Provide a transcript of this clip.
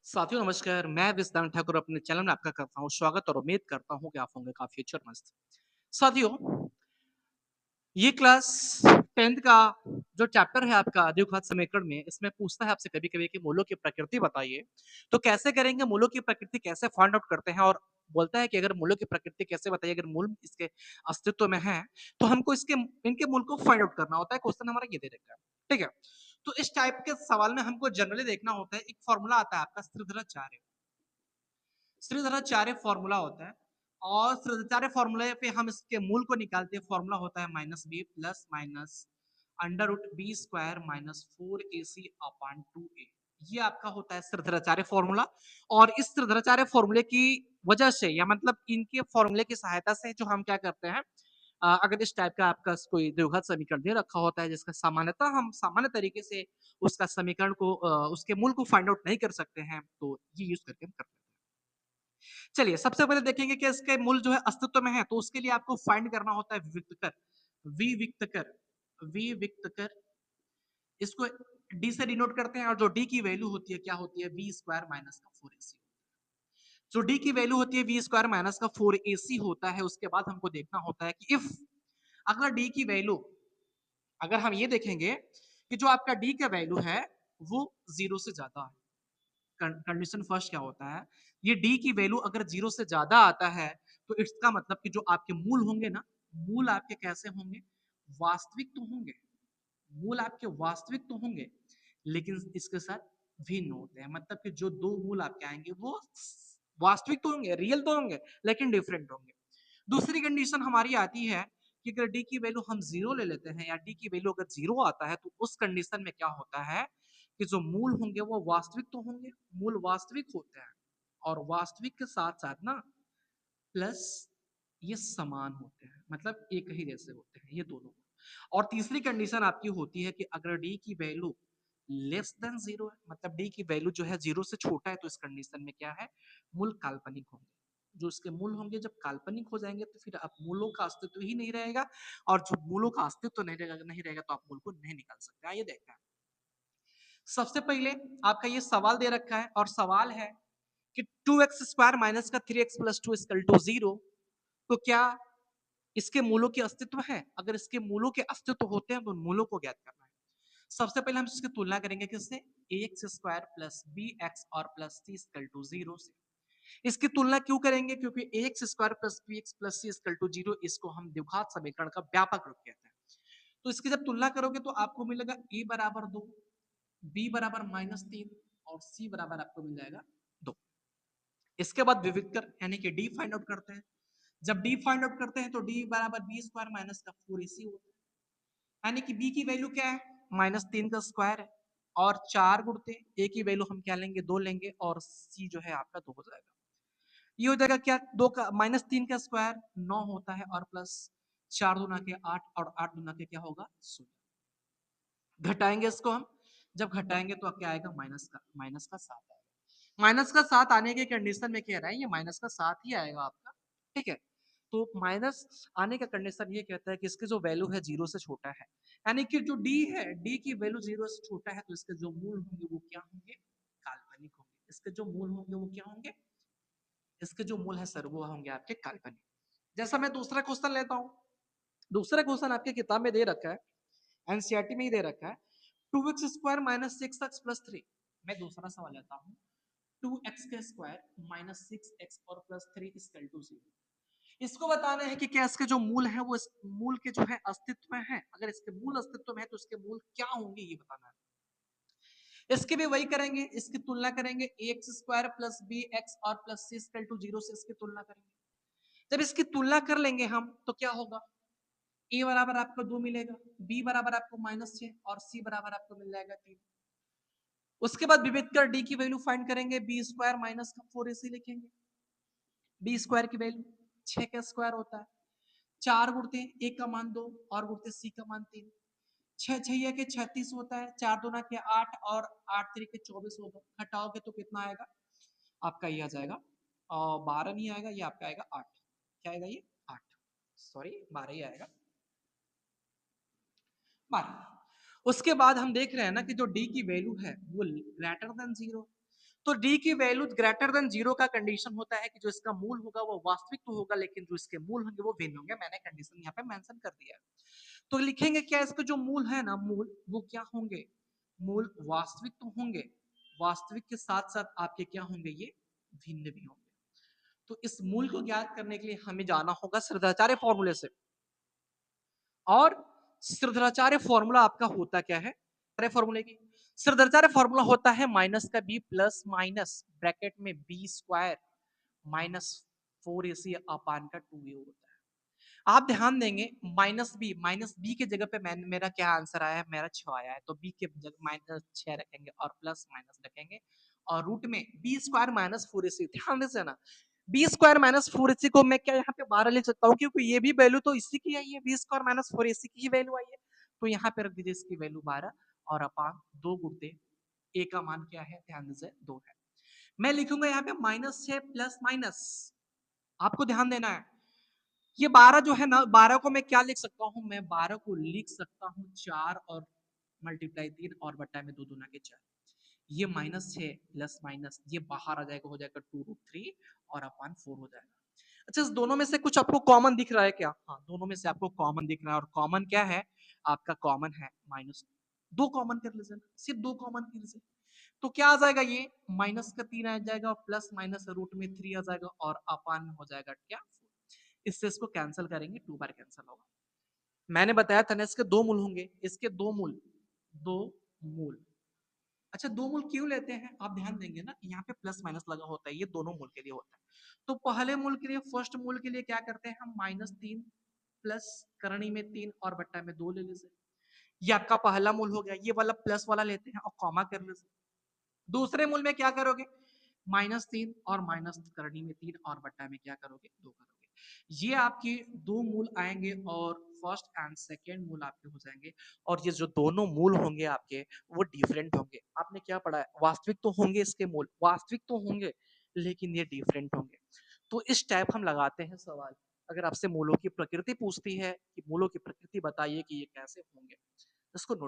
साथियों नमस्कार, मैं विस्तान ठाकुर अपने चैनल में आपका करता हूँ स्वागत और उम्मीद करता हूँ कि आप होंगे काफ़ी अच्छे और मस्त। साथियों, ये क्लास 10th का जो चैप्टर है आपका द्विघात समीकरण में, इसमें पूछता है आपसे कभी-कभी कि मूलों की प्रकृति बताइए। तो कैसे करेंगे, मूलों की प्रकृति कैसे फाइंड आउट करते हैं और बोलता है कि अगर मूलों की प्रकृति कैसे बताइए, अगर मूल इसके अस्तित्व में है, तो हमको इसके इनके मूल को फाइंड आउट करना होता है। क्वेश्चन हमारा ये दे रखा है, ठीक है? तो इस टाइप के सवाल में हमको जनरली देखना होता है, एक फॉर्मूला आता है आपका स्त्रिधराचार्य। श्रीधराचार्य फॉर्मूला होता है और श्रीधराचार्य फॉर्मूले पे हम इसके मूल को निकालते हैं। फॉर्मूला होता है minus B plus minus under root B square minus 4ac upon 2a। ये आपका होता है श्रीधराचार्य फॉर्मूला। और इस श्रीधराचार्य फॉर्मूले की वजह से या मतलब इनके फॉर्मूले की सहायता से जो हम क्या करते हैं, अगर इस टाइप का आपका कोई द्विघात समीकरण दे रखा होता है जिसका सामान्यतः हम सामान्य तरीके से उसका समीकरण को उसके मूल को फाइंड आउट नहीं कर सकते हैं, तो ये यूज करके हम करते हैं। चलिए सबसे पहले देखेंगे कि इसके मूल जो है अस्तित्व में है, तो उसके लिए आपको फाइंड करना होता है विविक्तकर। विविक्तकर विविक्तकर इसको डी से डिनोट करते हैं और जो डी की वैल्यू होती है क्या होती है, वी स्क्वायर माइनस का 4ac। जो डी की वैल्यू होती है वी स्क्वायर माइनस का 4ac होता है। उसके बाद हमको देखना होता है कि इफ अगर डी की वैल्यू, अगर हम ये देखेंगे कि जो आपका डी का वैल्यू है वो जीरो से ज्यादा है। कंडीशन फर्स्ट क्या होता है, ये डी की वैल्यू अगर जीरो से ज्यादा आता है तो इसका मतलब कि जो आपके मूल होंगे ना, मूल आपके कैसे होंगे, वास्तविक तो होंगे। मूल आपके वास्तविक तो होंगे लेकिन इसके साथ भिन्न होते हैं। मतलब कि जो दो मूल आपके आएंगे वो वास्तविक तो होंगे, रियल तो होंगे, लेकिन डिफरेंट होंगे। दूसरी कंडीशन हमारी आती है कि अगर डी की वैल्यू हम जीरो ले लेते हैं या डी की वैल्यू अगर जीरो आता है तो उस कंडीशन में क्या होता है कि जो मूल होंगे वो वास्तविक तो होंगे, मूल वास्तविक होते हैं और वास्तविक के साथ साथ ना प्लस ये समान होते हैं, मतलब एक ही जैसे होते हैं ये दोनों। और तीसरी कंडीशन आपकी होती है कि अगर डी की वैल्यू लेस देन जीरो है, मतलब डी की वैल्यू जो है जीरो से छोटा है, तो इस कंडीशन में क्या है, मूल काल्पनिक होंगे। जो इसके मूल होंगे जब काल्पनिक हो जाएंगे तो फिर आप मूलों का अस्तित्व ही नहीं रहेगा। और जो मूलों का अस्तित्व नहीं रहेगा तो आप मूल को नहीं निकाल सकते। आइए देखते हैं। सबसे पहले आपका ये सवाल दे रखा है और सवाल है कि 2x स्क्वायर माइनस का 3x plus two equal to zero, तो क्या इसके मूलों के अस्तित्व है? अगर इसके मूलों के अस्तित्व होते हैं तो मूलों को ज्ञात करना है। सबसे पहले हम इसकी तुलना करेंगे किससे, x square plus B x और plus C equal to zero से। इसकी तुलना क्यों करेंगे, क्योंकि x square plus B x plus C equal to zero, इसको हम द्विघात समीकरण का व्यापक रूप कहते हैं। तो इसकी जब तुलना करोगे तो आपको मिलेगा ए बराबर 2, बी बराबर -3 और सी बराबर आपको मिल जाएगा 2। इसके बाद विविध कर यानी कि डी फाइंड आउट करते हैं। जब डी फाइंड आउट करते हैं तो डी बराबर बी स्क्वायर माइनस का 4ac होता है। यानी कि बी की वैल्यू क्या है, -3 का स्क्वायर है और 4 गुणते ए की वैल्यू हम क्या लेंगे, 2 लेंगे और सी जो है आपका 2 हो जाएगा। ये हो जाएगा क्या, 2 का -3 का स्क्वायर 9 होता है और प्लस 4 दूना के 8 और 8 दूना के क्या होगा 16। घटाएंगे इसको हम, जब घटाएंगे तो क्या आएगा, माइनस का 7 आएगा। माइनस का 7 आने के कंडीशन में कह रहा है ये माइनस का 7 ही आएगा आपका, ठीक है। तो माइनस आने का कंडीशन ये कहता है कि इसकी जो वैल्यू है जीरो से छोटा है, यानी कि जो डी है डी की वैल्यू जीरो से छोटा है, तो इसके जो मूल होंगे वो क्या होंगे, काल्पनिक होंगे। इसके जो मूल होंगे वो क्या होंगे, इसके जो मूल है सर वो होंगे आपके काल्पनिक। जैसा मैं दूसरा क्वेश्चन लेता हूं, दूसरा क्वेश्चन आपके किताब में दे रखा है, एनसीईआरटी में ही दे रखा है, 2x square minus 6x plus 3। मैं दूसरा सवाल लेता हूँ, 2x के स्क्वायर माइनस 6x और प्लस 3 इक्वल टू 0। इसको बताना है कि क्या इसके जो मूल है वो इस मूल के जो है अस्तित्व में है। अगर इसके मूल अस्तित्व में है तो इसके मूल क्या होंगे ये बताना है। इसके भी वही करेंगे, इसकी तुलना करेंगे X square plus B x और प्लस सी इक्वल टू 0 से इसकी तुलना करेंगे। जब इसकी तुलना कर लेंगे हम तो क्या होगा, ए बराबर आपको 2 मिलेगा, बी बराबर आपको -6 और सी बराबर आपको मिल जाएगा 3। उसके बाद विविध कर डी की वैल्यू फाइंड करेंगे, बी स्क्वायर माइनस का 4ac लिखेंगे। बी स्क्वायर की वैल्यू 6 का स्क्वायर होता है, 4 गुणते एक का मान 2 और गुणते सी का मान 3, 6 छह के 36 होता है, 4 दूना के 8 और 8 तरीके 24 होगा। घटाओगे तो कितना आएगा आपका, ये आ जाएगा और 12 नहीं आएगा, ये आपका आएगा 8। क्या आएगा ये 8, सॉरी 12 ही आएगा, 12। उसके बाद हम देख रहे हैं ना कि जो डी की वैल्यू है वो ग्रेटर देन जीरो, तो डी की वैल्यू ग्रेटर देन जीरो का कंडीशन होता है कि जो इसका मूल होगा वो वास्तविक तो होगा, लेकिन जो इसके मूल होंगे वो भिन्न होंगे। मैंने कंडीशन यहाँ पे मेंशन कर दिया है। तो लिखेंगे क्या, इसके जो मूल है ना, मूल वो क्या होंगे, मूल वास्तविक तो होंगे, वास्तविक के साथ साथ आपके क्या होंगे, ये भिन्न भी होंगे। तो इस मूल को ज्ञात करने के लिए हमें जाना होगा श्रृंखलाचार्य फॉर्मूले से। और श्रृंखलाचार्य फॉर्मूला आपका होता क्या है, फॉर्मूले की श्रृंखलाचार्य फॉर्मूला होता है माइनस का बी प्लस माइनस ब्रैकेट में बी स्क्वायर माइनस 4ac अपान का 2a होता है। आप ध्यान देंगे माइनस बी के जगह पे मेरा क्या आंसर आया है, मेरा 6 आया है, तो बी के जगह माइनस 6 रखेंगे और प्लस माइनस रखेंगे और रूट में बी स्क्वायर माइनस 4ac। ध्यान से ना, बी स्क्वायर माइनस 4ac को मैं क्या यहाँ पे 12 लिख सकता हूँ, क्योंकि ये भी वैल्यू तो इसी की आई है, बी स्क्वायर माइनस 4ac की ही वैल्यू आई है। तो यहाँ पे रख दीजिए इसकी वैल्यू 12 और अपान 2 गुणते ए का मान क्या है, ध्यान दीजिए 2 है। मैं लिखूंगा यहाँ पे माइनस 6 प्लस माइनस, आपको ध्यान देना है ये 12 जो है ना, 12 को मैं क्या लिख सकता हूँ, मैं 12 को लिख सकता हूँ 4 और मल्टीप्लाई 3 और बट्टा में 2 दूना के 4। ये माइनस 6 प्लस माइनस ये बाहर आ जाएगा, हो जाएगा 2√3 और अपान 4 हो जाएगा। अच्छा, इस दोनों में से कुछ आपको कॉमन दिख रहा है क्या, हाँ दोनों में से आपको कॉमन दिख रहा है, और कॉमन क्या है आपका, कॉमन है माइनस। दो कॉमन कर लीजिए, सिर्फ दो कॉमन कर लीजिए, तो क्या आ जाएगा, ये माइनस का 3 आ जाएगा, प्लस माइनस रूट में 3 आ जाएगा और अपान हो जाएगा क्या 4। इससे इसको कैंसिल करेंगे, 2 बार कैंसिल होगा। मैंने बताया था ना इसके दो मूल होंगे, इसके दो मूल, दो मूल। अच्छा, दो मूल क्यों लेते हैं, आप ध्यान देंगे ना यहाँ पे प्लस माइनस लगा होता है, ये दोनों मूल के लिए होता है। तो पहले मूल के लिए, फर्स्ट मूल के लिए क्या करते हैं हम, -3 प्लस करणी में 3 और बट्टा में 2 ले लीजिए। ये आपका पहला मूल हो गया, ये वाला प्लस वाला लेते हैं और कॉमा कर लीजिए। दूसरे मूल में क्या करोगे, -3 और माइनस करनी में 3 और बट्टा में क्या करोगे, 2 करोगे। ये आपके दो मूल आएंगे और फर्स्ट एंड सेकेंड मूल आपके हो जाएंगे। और ये जो दोनों मूल होंगे आपके वो डिफरेंट होंगे। आपने क्या पढ़ा है, वास्तविक तो होंगे इसके मूल, वास्तविक तो होंगे लेकिन ये डिफरेंट होंगे। तो इस टाइप हम लगाते हैं सवाल। अगर आपसे मूलों की प्रकृति पूछती है कि मूलों की प्रकृति बताइए कि ये कैसे होंगे, इसको